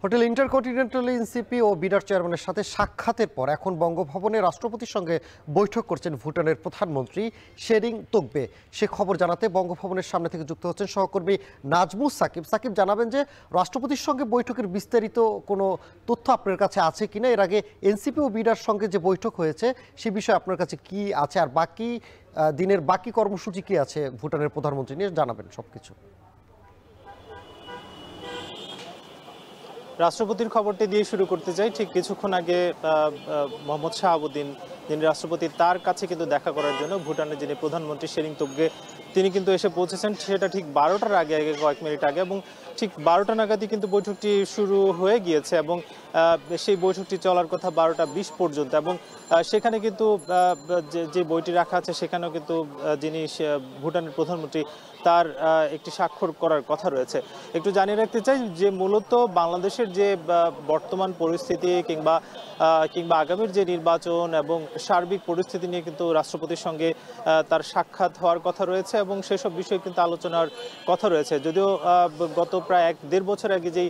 Hotel intercontinental NCP ও বিডার চেয়ারম্যানের সাথে সাক্ষাতের পর এখন বঙ্গভবনে রাষ্ট্রপতির সঙ্গে বৈঠক করছেন ভুটানের প্রধানমন্ত্রী শেরিং তোগবে। সে খবর জানাতে বঙ্গভবনের সামনে থেকে যুক্ত হচ্ছেন সহকর্মী নাজমুস সাকিব। সাকিব, জানাবেন যে রাষ্ট্রপতির সঙ্গে বৈঠকের বিস্তারিত কোনো তথ্য আপনার কাছে আছে কিনা, এর আগে এনসিপি ও বিডার সঙ্গে যে বৈঠক হয়েছে সে বিষয়ে আপনার কাছে কি আছে, আর বাকি দিনের বাকি কর্মসূচি কি আছে ভুটানের প্রধানমন্ত্রী নিয়ে জানাবেন সবকিছু। রাষ্ট্রপতির খবরটি দিয়ে শুরু করতে চাই। ঠিক কিছুক্ষণ আগে মোহাম্মদ শাহাবুদ্দিন, যিনি রাষ্ট্রপতি, তার কাছে কিন্তু দেখা করার জন্য ভুটানের যিনি প্রধানমন্ত্রী শেরিং তোবগে, তিনি কিন্তু এসে পৌঁছেছেন। সেটা ঠিক 12টার আগে কয়েক মিনিট আগে, এবং ঠিক 12টা নাগাদই কিন্তু বৈঠকটি শুরু হয়ে গিয়েছে এবং সেই বৈঠকটি চলার কথা 12টা 20 পর্যন্ত। এবং সেখানে কিন্তু যে বইটি রাখা আছে সেখানেও কিন্তু যিনি ভুটানের প্রধানমন্ত্রী তার একটি স্বাক্ষর করার কথা রয়েছে। একটু জানিয়ে রাখতে চাই যে মূলত বাংলাদেশের যে বর্তমান পরিস্থিতি কিংবা আগামীর যে নির্বাচন এবং সার্বিক পরিস্থিতি নিয়ে কিন্তু রাষ্ট্রপতির সঙ্গে তার সাক্ষাৎ হওয়ার কথা রয়েছে এবং সেসব বিষয়ে কিন্তু আলোচনার কথা রয়েছে। যদিও গত প্রায় 1-1.5 বছর আগে যেই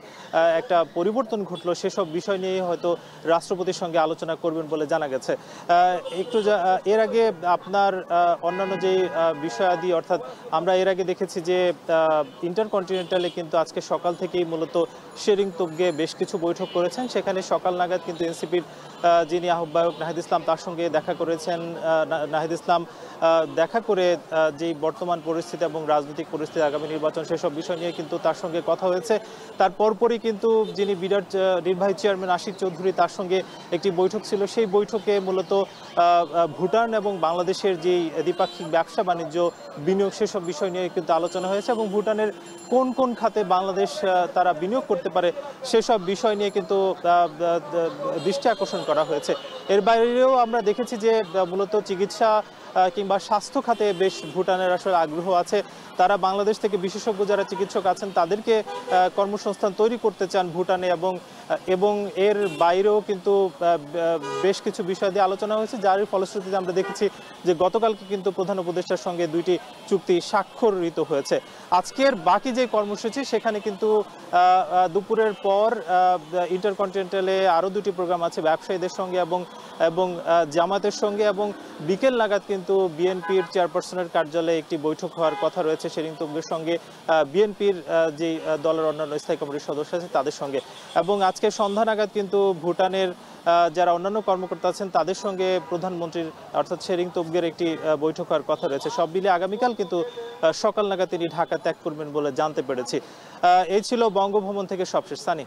একটা পরিবর্তন ঘটলো, সেসব বিষয় নিয়ে হয়তো রাষ্ট্রপতির সঙ্গে আলোচনা করবেন বলে জানা গেছে। একটু এর আগে আপনার অন্যান্য যে বিষয়াদি, অর্থাৎ আমরা এর আগে দেখেছি যে ইন্টারকন্টিনেন্টালে কিন্তু আজকে সকাল থেকেই মূলত শেরিং তোবগে বেশ কিছু বৈঠক করেছেন। সেখানে সকাল নাগাদ কিন্তু এনসিপির যিনি আহ্বায়ক নাহিদ ইসলাম, তার সঙ্গে দেখা করেছেন। নাহিদ ইসলাম দেখা করে যেই বর্তমান পরিস্থিতি এবং রাজনৈতিক পরিস্থিতি, আগামী নির্বাচন, সেসব বিষয় নিয়ে কিন্তু তার সঙ্গে কথা হয়েছে। তার পরপরই কিন্তু যিনি বিডার নির্বাহী চেয়ারম্যান আশিক চৌধুরী, তার সঙ্গে একটি বৈঠক ছিল। সেই বৈঠকে মূলত ভুটান এবং বাংলাদেশের যেই দ্বিপাক্ষিক ব্যবসা বাণিজ্য, বিনিয়োগ, সেসব বিষয় নিয়ে কিন্তু আলোচনা হয়েছে এবং ভুটানের কোন কোন খাতে বাংলাদেশ তারা বিনিয়োগ করতে পারে সেসব বিষয় নিয়ে কিন্তু দৃষ্টি আকর্ষণ করা হয়েছে। এর বাইরেও আমরা দেখেছি যে মূলত চিকিৎসা কিংবা স্বাস্থ্য খাতে বেশ ভুটানের আসলে আগ্রহ আছে। তারা বাংলাদেশ থেকে বিশেষজ্ঞ যারা চিকিৎসক আছেন তাদেরকে কর্মসংস্থান তৈরি করতে চান ভুটানে, এবং এর বাইরেও কিন্তু বেশ কিছু বিষয় দিয়ে আলোচনা হয়েছে, যার ফলশ্রুতিতে আমরা দেখেছি যে গতকালকে কিন্তু প্রধান উপদেষ্টার সঙ্গে 2টি চুক্তি স্বাক্ষরিত হয়েছে। আজকের বাকি যে কর্মসূচি, সেখানে কিন্তু দুপুরের পর ইন্টারকন্টিনেন্টালে আরও 2টি প্রোগ্রাম আছে ব্যবসায়ীদের সঙ্গে এবং জামাতের সঙ্গে, এবং বিকেল নাগাদ কিন্তু বিএনপির চেয়ারপারসনের কার্যালয়ে একটি বৈঠক হওয়ার কথা রয়েছে শেরিং তোবগের সঙ্গে, বিএনপির যে দলের অন্যান্য স্থায়ী কমিটির সদস্য আছে তাদের সঙ্গে। এবং আজকে সন্ধ্যা নাগাদ কিন্তু ভুটানের যারা অন্যান্য কর্মকর্তা আছেন তাদের সঙ্গে প্রধানমন্ত্রীর অর্থাৎ শেরিং তোবগের একটি বৈঠক হওয়ার কথা রয়েছে। সব মিলিয়ে আগামীকাল কিন্তু সকাল নাগাদ তিনি ঢাকা ত্যাগ করবেন বলে জানতে পেরেছি। এই ছিল বঙ্গভবন থেকে সবশেষ। সানি।